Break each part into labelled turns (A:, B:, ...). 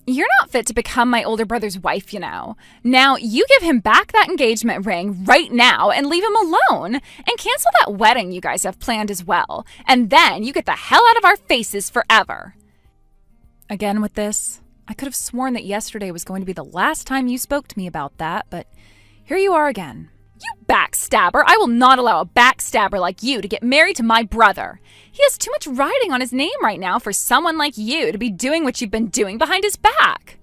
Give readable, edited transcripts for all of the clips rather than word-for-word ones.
A: You're not fit to become my older brother's wife, you know. Now, you give him back that engagement ring right now and leave him alone. And cancel that wedding you guys have planned as well. And then you get the hell out of our faces forever. Again with this, I could have sworn that yesterday was going to be the last time you spoke to me about that, but here you are again. You backstabber! I will not allow a backstabber like you to get married to my brother. He has too much riding on his name right now for someone like you to be doing what you've been doing behind his back.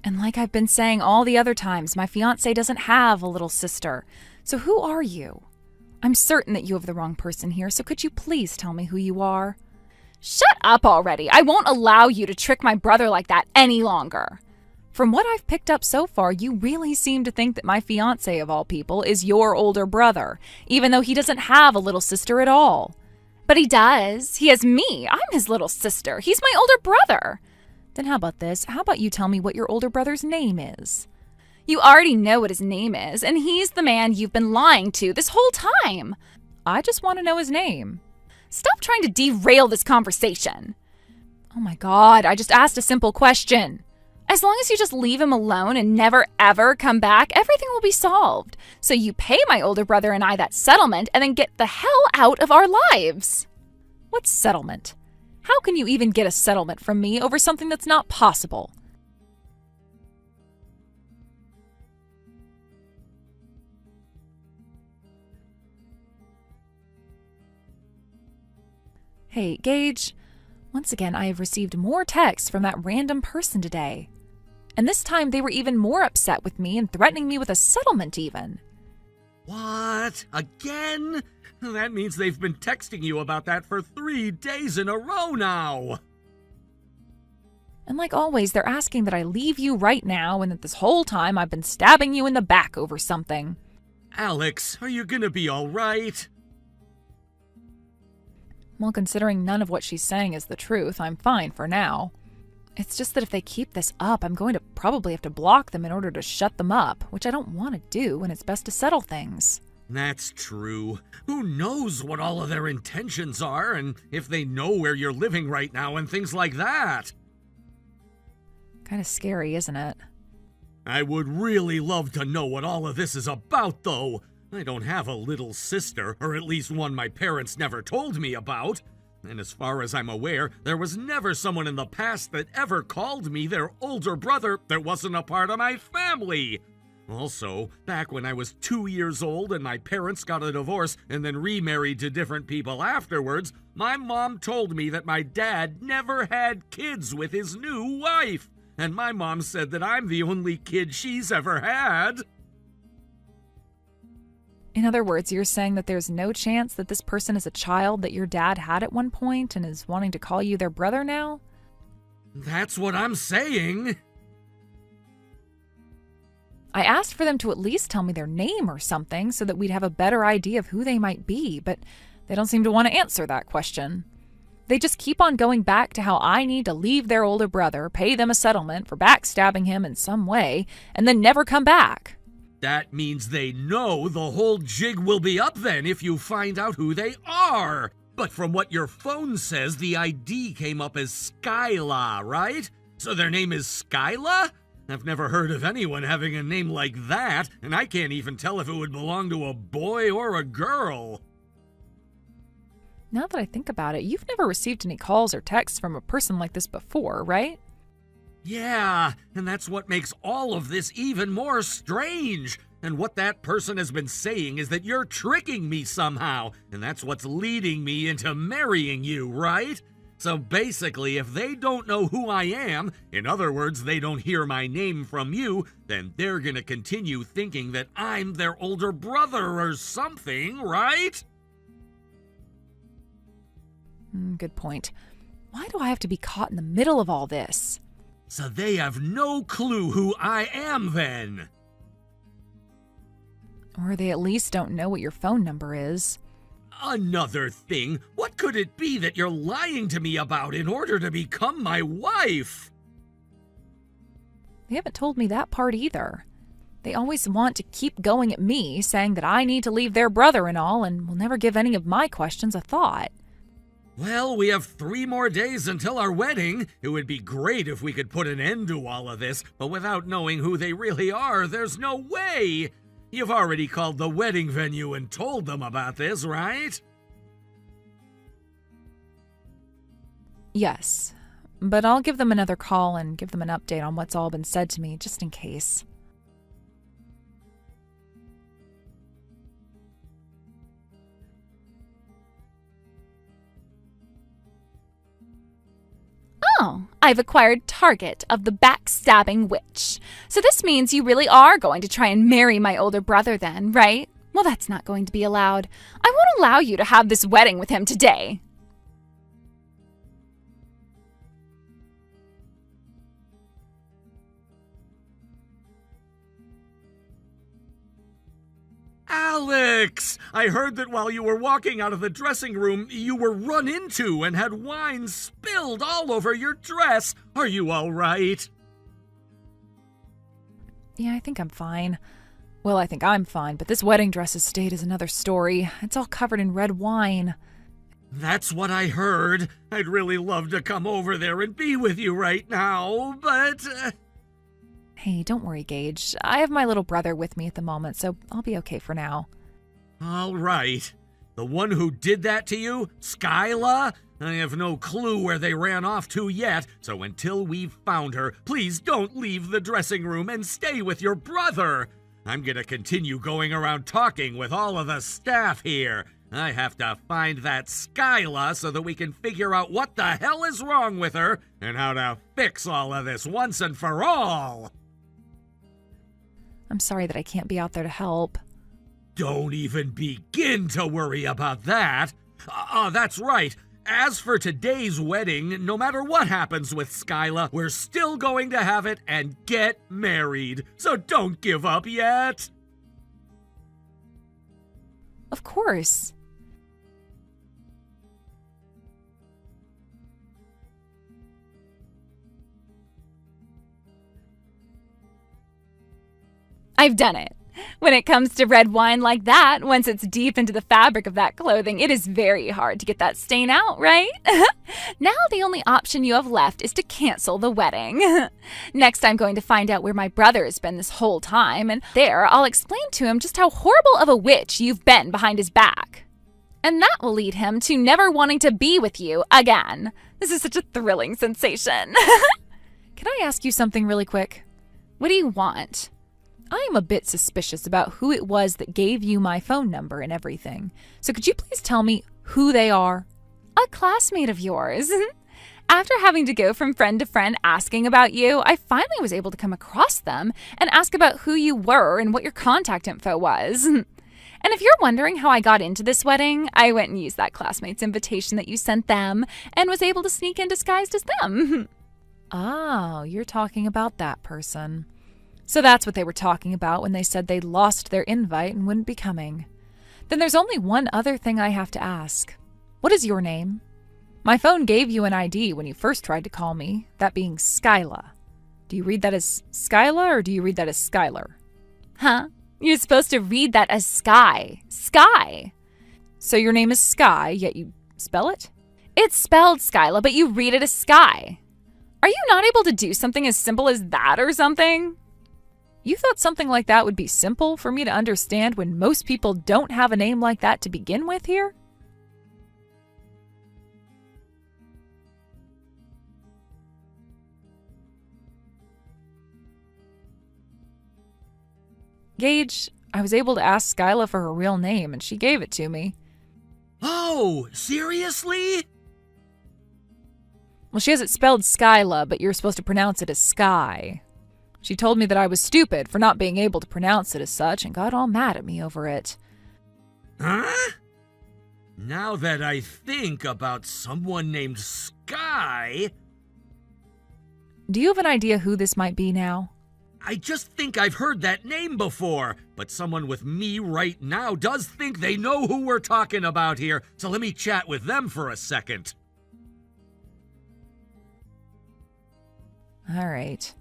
A: And like I've been saying all the other times, my fiancé doesn't have a little sister. So who are you? I'm certain that you have the wrong person here, so could you please tell me who you are? Shut up already! I won't allow you to trick my brother like that any longer. From what I've picked up so far, you really seem to think that my fiancé, of all people, is your older brother, even though he doesn't have a little sister at all. But he does. He has me. I'm his little sister. He's my older brother. Then how about this? How about you tell me what your older brother's name is? You already know what his name is, and he's the man you've been lying to this whole time. I just want to know his name. Stop trying to derail this conversation. Oh my God, I just asked a simple question. As long as you just leave him alone and never ever come back, everything will be solved. So you pay my older brother and I that settlement and then get the hell out of our lives. What settlement? How can you even get a settlement from me over something that's not possible? Hey, Gage. Once again, I have received more texts from that random person today. And this time they were even more upset with me and threatening me with a settlement even.
B: What? Again? That means they've been texting you about that for 3 days in a row now.
A: And like always, they're asking that I leave you right now and that this whole time I've been stabbing you in the back over something.
B: Alex, are you gonna be all right?
A: Well, considering none of what she's saying is the truth, I'm fine for now. It's just that if they keep this up, I'm going to probably have to block them in order to shut them up, which I don't want to do, and it's best to settle things.
B: That's true. Who knows what all of their intentions are, and if they know where you're living right now and things like that.
A: Kind of scary, isn't it?
B: I would really love to know what all of this is about, though. I don't have a little sister, or at least one my parents never told me about. And as far as I'm aware, there was never someone in the past that ever called me their older brother that wasn't a part of my family. Also, back when I was 2 years old and my parents got a divorce and then remarried to different people afterwards, my mom told me that my dad never had kids with his new wife. And my mom said that I'm the only kid she's ever had.
A: In other words, you're saying that there's no chance that this person is a child that your dad had at one point and is wanting to call you their brother now?
B: That's what I'm saying.
A: I asked for them to at least tell me their name or something so that we'd have a better idea of who they might be, but they don't seem to want to answer that question. They just keep on going back to how I need to leave their older brother, pay them a settlement for backstabbing him in some way, and then never come back.
B: That means they know the whole jig will be up then if you find out who they are. But from what your phone says, the ID came up as Skyla, right? So their name is Skyla? I've never heard of anyone having a name like that, and I can't even tell if it would belong to a boy or a girl.
A: Now that I think about it, you've never received any calls or texts from a person like this before, right?
B: Yeah, and that's what makes all of this even more strange. And what that person has been saying is that you're tricking me somehow, and that's what's leading me into marrying you, right? So basically, if they don't know who I am, in other words, they don't hear my name from you, then they're gonna continue thinking that I'm their older brother or something, right?
A: Good point. Why do I have to be caught in the middle of all this?
B: So they have no clue who I am then.
A: Or they at least don't know what your phone number is.
B: Another thing, what could it be that you're lying to me about in order to become my wife?
A: They haven't told me that part either. They always want to keep going at me, saying that I need to leave their brother and all, and will never give any of my questions a thought.
B: Well, we have 3 more days until our wedding. It would be great if we could put an end to all of this, but without knowing who they really are, there's no way. You've already called the wedding venue and told them about this, right?
C: Yes, but I'll give them another call and give them an update on what's all been said to me, just in case.
A: Oh, I've acquired target of the backstabbing witch. So this means you really are going to try and marry my older brother then, right? Well, that's not going to be allowed. I won't allow you to have this wedding with him today.
B: Alex! I heard that while you were walking out of the dressing room, you were run into and had wine spilled all over your dress. Are you all right?
C: Yeah, I think I'm fine. Well, I think I'm fine, but this wedding dress's state is another story. It's all covered in red wine.
B: That's what I heard. I'd really love to come over there and be with you right now, but...
C: Hey, don't worry, Gage. I have my little brother with me at the moment, so I'll be okay for now.
B: All right. The one who did that to you, Skyla? I have no clue where they ran off to yet, so until we've found her, please don't leave the dressing room and stay with your brother. I'm gonna continue going around talking with all of the staff here. I have to find that Skyla so that we can figure out what the hell is wrong with her and how to fix all of this once and for all.
C: I'm sorry that I can't be out there to help.
B: Don't even begin to worry about that. That's right. As for today's wedding, no matter what happens with Skyla, we're still going to have it and get married. So don't give up yet.
C: Of course.
A: I've done it. When it comes to red wine like that, once it's deep into the fabric of that clothing, it is very hard to get that stain out, right? Now the only option you have left is to cancel the wedding. Next, I'm going to find out where my brother has been this whole time, and there I'll explain to him just how horrible of a witch you've been behind his back. And that will lead him to never wanting to be with you again. This is such a thrilling sensation.
C: Can I ask you something really quick?
A: What do you want?
C: I am a bit suspicious about who it was that gave you my phone number and everything. So could you please tell me who they are?
A: A classmate of yours. After having to go from friend to friend asking about you, I finally was able to come across them and ask about who you were and what your contact info was. And if you're wondering how I got into this wedding, I went and used that classmate's invitation that you sent them and was able to sneak in disguised as them.
C: Oh, you're talking about that person. So that's what they were talking about when they said they'd lost their invite and wouldn't be coming. Then there's only one other thing I have to ask. What is your name? My phone gave you an ID when you first tried to call me, that being Skyla. Do you read that as Skyla or do you read that as Skylar?
A: Huh? You're supposed to read that as Sky. Sky.
C: So your name is Sky, yet you spell it?
A: It's spelled Skyla, but you read it as Sky. Are you not able to do something as simple as that or something?
C: You thought something like that would be simple for me to understand when most people don't have a name like that to begin with here? Gage, I was able to ask Skyla for her real name and she gave it to me.
B: Oh, seriously?
C: Well, she has it spelled Skyla, but you're supposed to pronounce it as Sky. She told me that I was stupid for not being able to pronounce it as such and got all mad at me over it.
B: Huh? Now that I think about someone named Sky...
C: Do you have an idea who this might be now?
B: I just think I've heard that name before, but someone with me right now does think they know who we're talking about here, so let me chat with them for a second.
C: All right.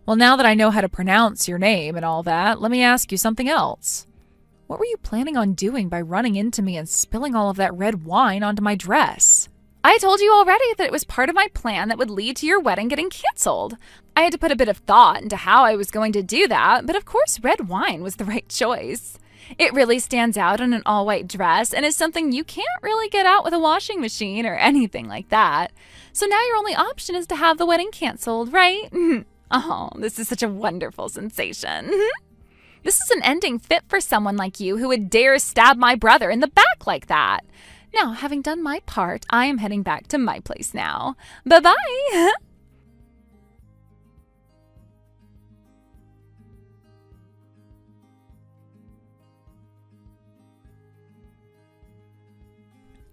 C: Well, now that I know how to pronounce your name and all that, let me ask you something else. What were you planning on doing by running into me and spilling all of that red wine onto my dress?
A: I told you already that it was part of my plan that would lead to your wedding getting canceled. I had to put a bit of thought into how I was going to do that, but of course red wine was the right choice. It really stands out on an all-white dress and is something you can't really get out with a washing machine or anything like that. So now your only option is to have the wedding canceled, right? Oh, this is such a wonderful sensation. This is an ending fit for someone like you who would dare stab my brother in the back like that. Now, having done my part, I am heading back to my place now. Bye-bye.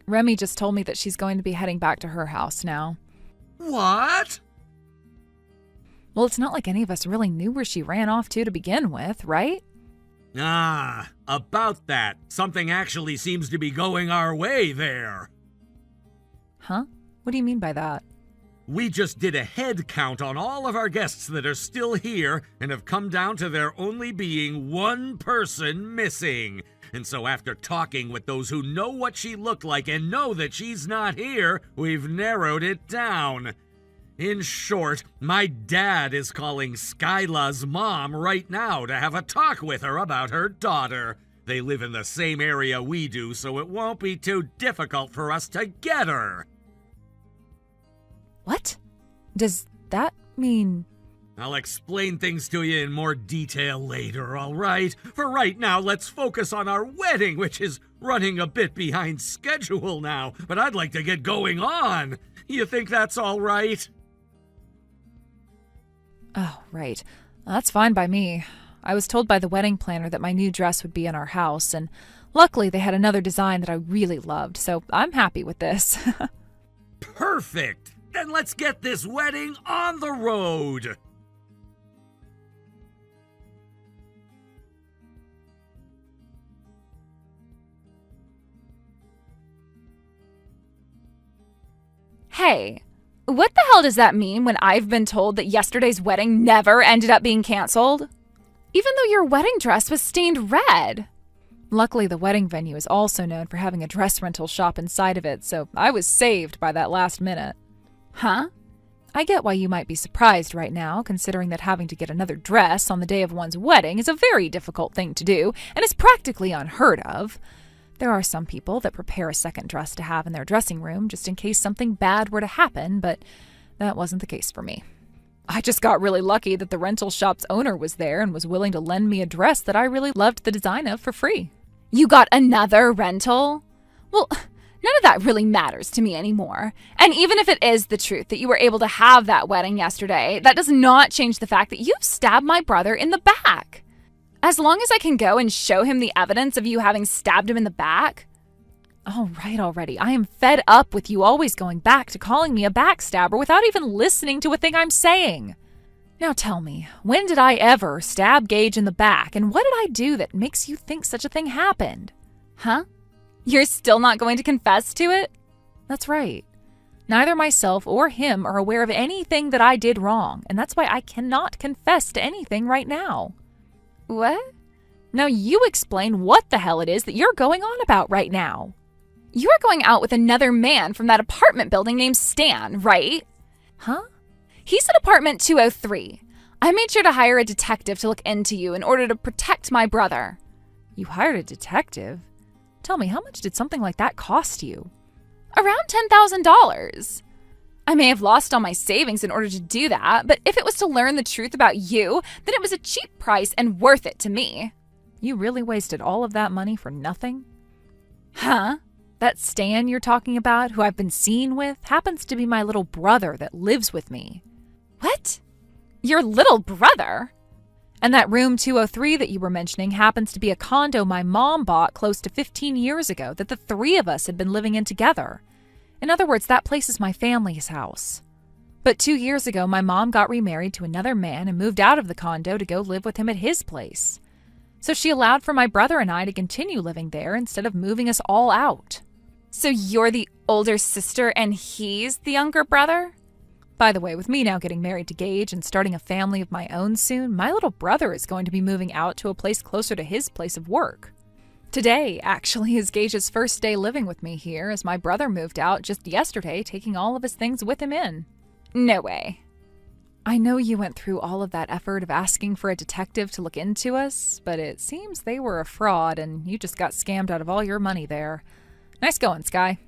C: Remy just told me that she's going to be heading back to her house now.
B: What?
C: Well, it's not like any of us really knew where she ran off to begin with, right?
B: Ah, about that. Something actually seems to be going our way there.
C: Huh? What do you mean by that?
B: We just did a head count on all of our guests that are still here and have come down to there only being one person missing. And so after talking with those who know what she looked like and know that she's not here, we've narrowed it down. In short, my dad is calling Skyla's mom right now to have a talk with her about her daughter. They live in the same area we do, so it won't be too difficult for us to get her.
C: What? Does that mean...
B: I'll explain things to you in more detail later, all right? For right now, let's focus on our wedding, which is running a bit behind schedule now, but I'd like to get going on. You think that's all right?
C: Oh, right. That's fine by me. I was told by the wedding planner that my new dress would be in our house, and luckily they had another design that I really loved, so I'm happy with this.
B: Perfect! Then let's get this wedding on the road!
A: Hey, what the hell does that mean when I've been told that yesterday's wedding never ended up being canceled? Even though your wedding dress was stained red.
C: Luckily, the wedding venue is also known for having a dress rental shop inside of it, so I was saved by that last minute.
A: Huh?
C: I get why you might be surprised right now, considering that having to get another dress on the day of one's wedding is a very difficult thing to do, and is practically unheard of. There are some people that prepare a second dress to have in their dressing room just in case something bad were to happen, but that wasn't the case for me. I just got really lucky that the rental shop's owner was there and was willing to lend me a dress that I really loved the design of for free.
A: You got another rental? Well, none of that really matters to me anymore. And even if it is the truth that you were able to have that wedding yesterday, that does not change the fact that you stabbed my brother in the back. As long as I can go and show him the evidence of you having stabbed him in the back.
C: All right already. I am fed up with you always going back to calling me a backstabber without even listening to a thing I'm saying. Now tell me, when did I ever stab Gage in the back, and what did I do that makes you think such a thing happened?
A: Huh? You're still not going to confess to it?
C: That's right. Neither myself or him are aware of anything that I did wrong, and that's why I cannot confess to anything right now.
A: What?
C: Now you explain what the hell it is that you're going on about right now.
A: You are going out with another man from that apartment building named Stan, right?
C: Huh?
A: He's at apartment 203. I made sure to hire a detective to look into you in order to protect my brother.
C: You hired a detective? Tell me, how much did something like that cost you?
A: Around $10,000. I may have lost all my savings in order to do that, but if it was to learn the truth about you, then it was a cheap price and worth it to me.
C: You really wasted all of that money for nothing?
A: Huh?
C: That Stan you're talking about, who I've been seen with, happens to be my little brother that lives with me.
A: What? Your little brother?
C: And that room 203 that you were mentioning happens to be a condo my mom bought close to 15 years ago that the three of us had been living in together. In other words, that place is my family's house. But 2 years ago, my mom got remarried to another man and moved out of the condo to go live with him at his place. So she allowed for my brother and I to continue living there instead of moving us all out.
A: So you're the older sister and he's the younger brother?
C: By the way, with me now getting married to Gage and starting a family of my own soon, my little brother is going to be moving out to a place closer to his place of work. Today, actually, is Gage's first day living with me here, as my brother moved out just yesterday, taking all of his things with him in.
A: No way.
C: I know you went through all of that effort of asking for a detective to look into us, but it seems they were a fraud and you just got scammed out of all your money there. Nice going, Sky.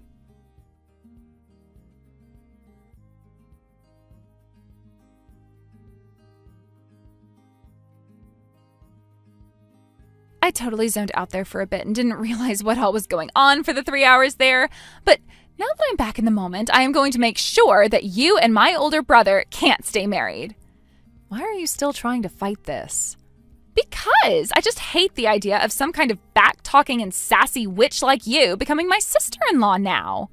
A: I totally zoned out there for a bit and didn't realize what all was going on for the 3 hours there. But now that I'm back in the moment, I am going to make sure that you and my older brother can't stay married.
C: Why are you still trying to fight this?
A: Because I just hate the idea of some kind of back-talking and sassy witch like you becoming my sister-in-law now.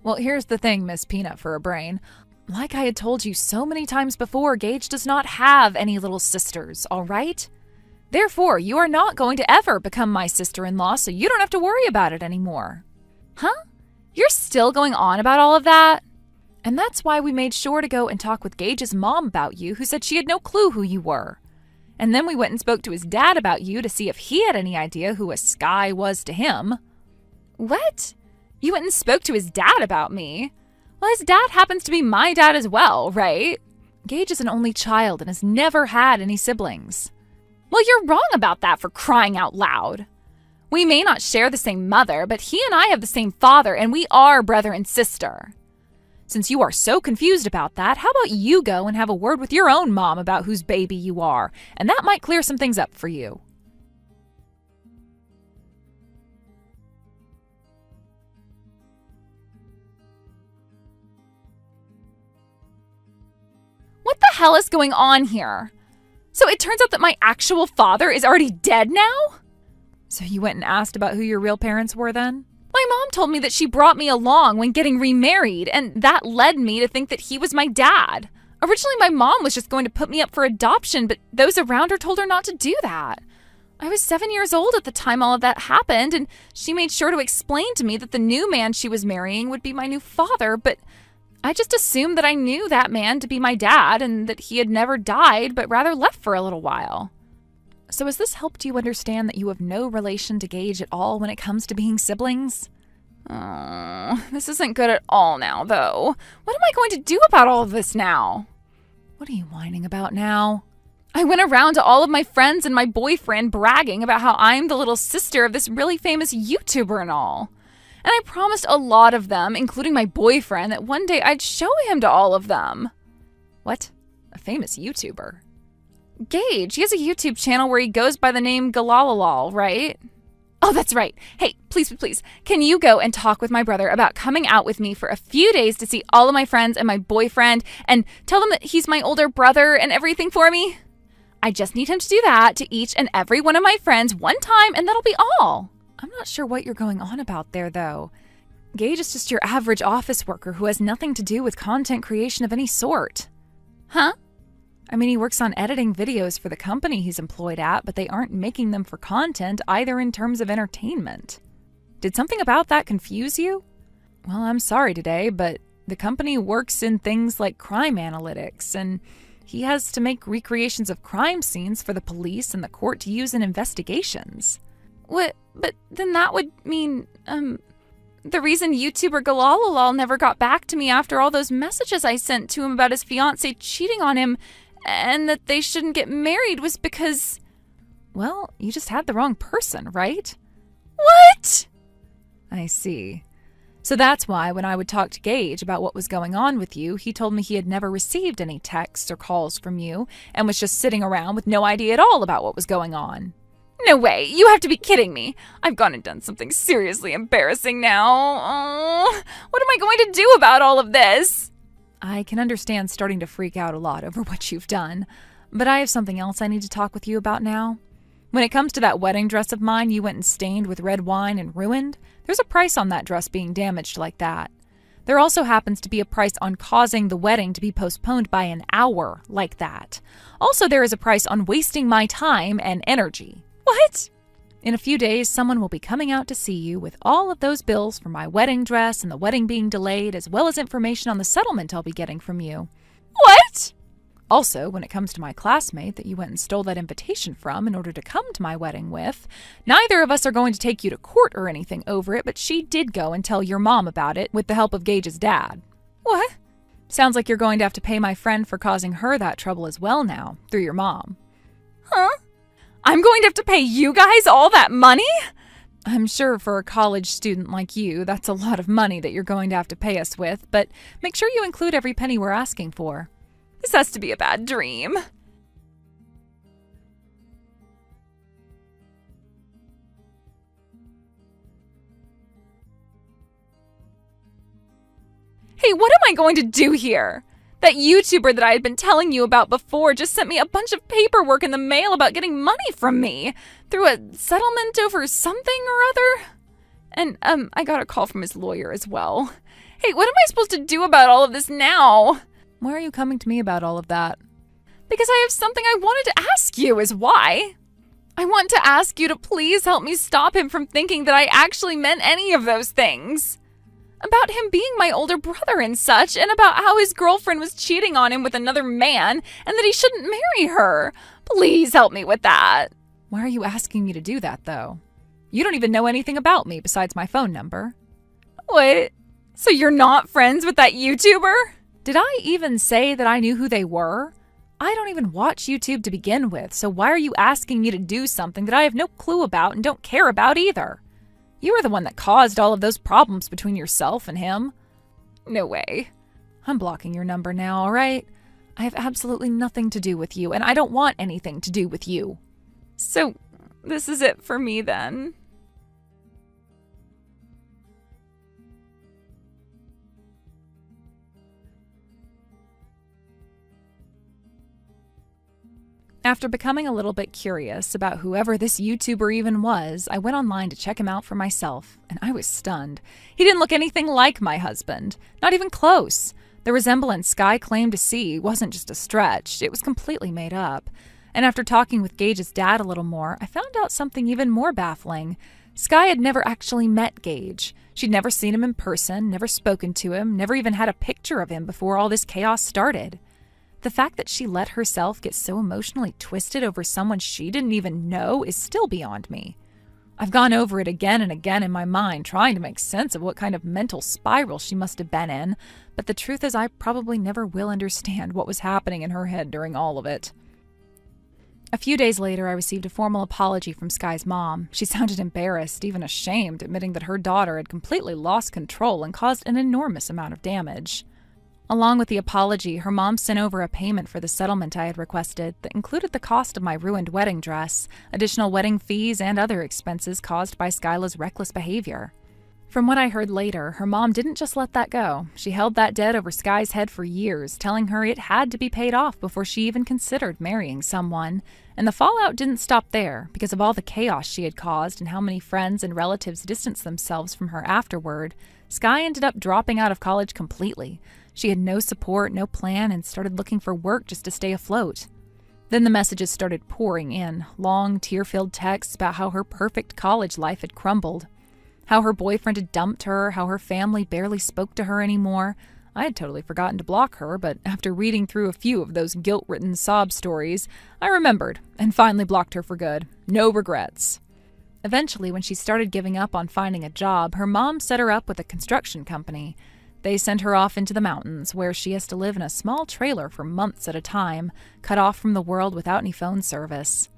C: Well, here's the thing, Miss Peanut for a Brain. Like I had told you so many times before, Gage does not have any little sisters, all right? Therefore, you are not going to ever become my sister-in-law, so you don't have to worry about it anymore.
A: Huh? You're still going on about all of that?
C: And that's why we made sure to go and talk with Gage's mom about you, who said she had no clue who you were. And then we went and spoke to his dad about you to see if he had any idea who a Sky was to him.
A: What? You went and spoke to his dad about me? Well, his dad happens to be my dad as well, right?
C: Gage is an only child and has never had any siblings.
A: Well, you're wrong about that, for crying out loud. We may not share the same mother, but he and I have the same father, and we are brother and sister.
C: Since you are so confused about that, how about you go and have a word with your own mom about whose baby you are, and that might clear some things up for you.
A: What the hell is going on here? So it turns out that my actual father is already dead now?
C: So you went and asked about who your real parents were then?
A: My mom told me that she brought me along when getting remarried, and that led me to think that he was my dad. Originally, my mom was just going to put me up for adoption, but those around her told her not to do that. I was 7 years old at the time all of that happened, and she made sure to explain to me that the new man she was marrying would be my new father, but I just assumed that I knew that man to be my dad and that he had never died, but rather left for a little while.
C: So has this helped you understand that you have no relation to Gage at all when it comes to being siblings?
A: Oh, this isn't good at all now, though. What am I going to do about all of this now?
C: What are you whining about now?
A: I went around to all of my friends and my boyfriend bragging about how I'm the little sister of this really famous YouTuber and all. And I promised a lot of them, including my boyfriend, that one day I'd show him to all of them.
C: What? A famous YouTuber?
A: Gage, he has a YouTube channel where he goes by the name Galalalal, right? Oh, that's right. Hey, please, can you go and talk with my brother about coming out with me for a few days to see all of my friends and my boyfriend and tell them that he's my older brother and everything for me? I just need him to do that to each and every one of my friends one time, and that'll be all.
C: I'm not sure what you're going on about there, though. Gage is just your average office worker who has nothing to do with content creation of any sort.
A: Huh?
C: I mean, he works on editing videos for the company he's employed at, but they aren't making them for content either in terms of entertainment. Did something about that confuse you? Well, I'm sorry today, but the company works in things like crime analytics, and he has to make recreations of crime scenes for the police and the court to use in investigations.
A: What? But then that would mean, the reason YouTuber Galalalal never got back to me after all those messages I sent to him about his fiancé cheating on him and that they shouldn't get married was because...
C: Well, you just had the wrong person, right?
A: What?
C: I see. So that's why when I would talk to Gage about what was going on with you, he told me he had never received any texts or calls from you and was just sitting around with no idea at all about what was going on.
A: No way, you have to be kidding me. I've gone and done something seriously embarrassing now. Oh, what am I going to do about all of this?
C: I can understand starting to freak out a lot over what you've done, but I have something else I need to talk with you about now. When it comes to that wedding dress of mine you went and stained with red wine and ruined, there's a price on that dress being damaged like that. There also happens to be a price on causing the wedding to be postponed by an hour like that. Also, there is a price on wasting my time and energy.
A: What?
C: In a few days, someone will be coming out to see you with all of those bills for my wedding dress and the wedding being delayed, as well as information on the settlement I'll be getting from you.
A: What?
C: Also, when it comes to my classmate that you went and stole that invitation from in order to come to my wedding with, neither of us are going to take you to court or anything over it, but she did go and tell your mom about it with the help of Gage's dad.
A: What?
C: Sounds like you're going to have to pay my friend for causing her that trouble as well now, through your mom.
A: Huh? I'm going to have to pay you guys all that money?
C: I'm sure for a college student like you, that's a lot of money that you're going to have to pay us with, but make sure you include every penny we're asking for.
A: This has to be a bad dream. Hey, what am I going to do here? That YouTuber that I had been telling you about before just sent me a bunch of paperwork in the mail about getting money from me through a settlement over something or other. And I got a call from his lawyer as well. Hey, what am I supposed to do about all of this now?
C: Why are you coming to me about all of that?
A: Because I have something I wanted to ask you is why. I want to ask you to please help me stop him from thinking that I actually meant any of those things. About him being my older brother and such, and about how his girlfriend was cheating on him with another man, and that he shouldn't marry her. Please help me with that.
C: Why are you asking me to do that, though? You don't even know anything about me besides my phone number.
A: What? So you're not friends with that YouTuber?
C: Did I even say that I knew who they were? I don't even watch YouTube to begin with, so why are you asking me to do something that I have no clue about and don't care about either? You were the one that caused all of those problems between yourself and him.
A: No way.
C: I'm blocking your number now, all right? I have absolutely nothing to do with you, and I don't want anything to do with you.
A: So, this is it for me then?
C: After becoming a little bit curious about whoever this YouTuber even was, I went online to check him out for myself, and I was stunned. He didn't look anything like my husband, not even close. The resemblance Sky claimed to see wasn't just a stretch, it was completely made up. And after talking with Gage's dad a little more, I found out something even more baffling. Sky had never actually met Gage. She'd never seen him in person, never spoken to him, never even had a picture of him before all this chaos started. The fact that she let herself get so emotionally twisted over someone she didn't even know is still beyond me. I've gone over it again and again in my mind, trying to make sense of what kind of mental spiral she must have been in, but the truth is I probably never will understand what was happening in her head during all of it. A few days later, I received a formal apology from Sky's mom. She sounded embarrassed, even ashamed, admitting that her daughter had completely lost control and caused an enormous amount of damage. Along with the apology, her mom sent over a payment for the settlement I had requested that included the cost of my ruined wedding dress, additional wedding fees, and other expenses caused by Skyla's reckless behavior. From what I heard later, her mom didn't just let that go. She held that debt over Sky's head for years, telling her it had to be paid off before she even considered marrying someone. And the fallout didn't stop there, because of all the chaos she had caused and how many friends and relatives distanced themselves from her afterward. Sky ended up dropping out of college completely. She had no support, no plan, and started looking for work just to stay afloat. Then the messages started pouring in, long, tear-filled texts about how her perfect college life had crumbled, how her boyfriend had dumped her, how her family barely spoke to her anymore. I had totally forgotten to block her, but after reading through a few of those guilt-ridden sob stories, I remembered and finally blocked her for good. No regrets. Eventually, when she started giving up on finding a job, her mom set her up with a construction company. They sent her off into the mountains, where she has to live in a small trailer for months at a time, cut off from the world without any phone service.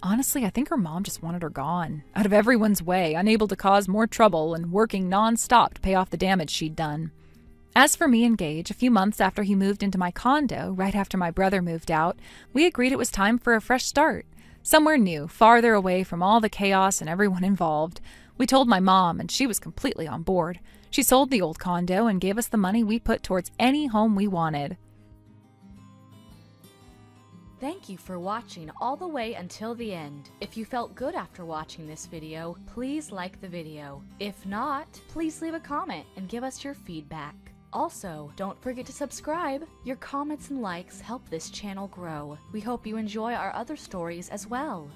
C: Honestly, I think her mom just wanted her gone, out of everyone's way, unable to cause more trouble and working non-stop to pay off the damage she'd done. As for me and Gage, a few months after he moved into my condo, right after my brother moved out, we agreed it was time for a fresh start. Somewhere new, farther away from all the chaos and everyone involved. We told my mom, and she was completely on board. She sold the old condo and gave us the money we put towards any home we wanted.
D: Thank you for watching all the way until the end. If you felt good after watching this video, please like the video. If not, please leave a comment and give us your feedback. Also, don't forget to subscribe. Your comments and likes help this channel grow. We hope you enjoy our other stories as well.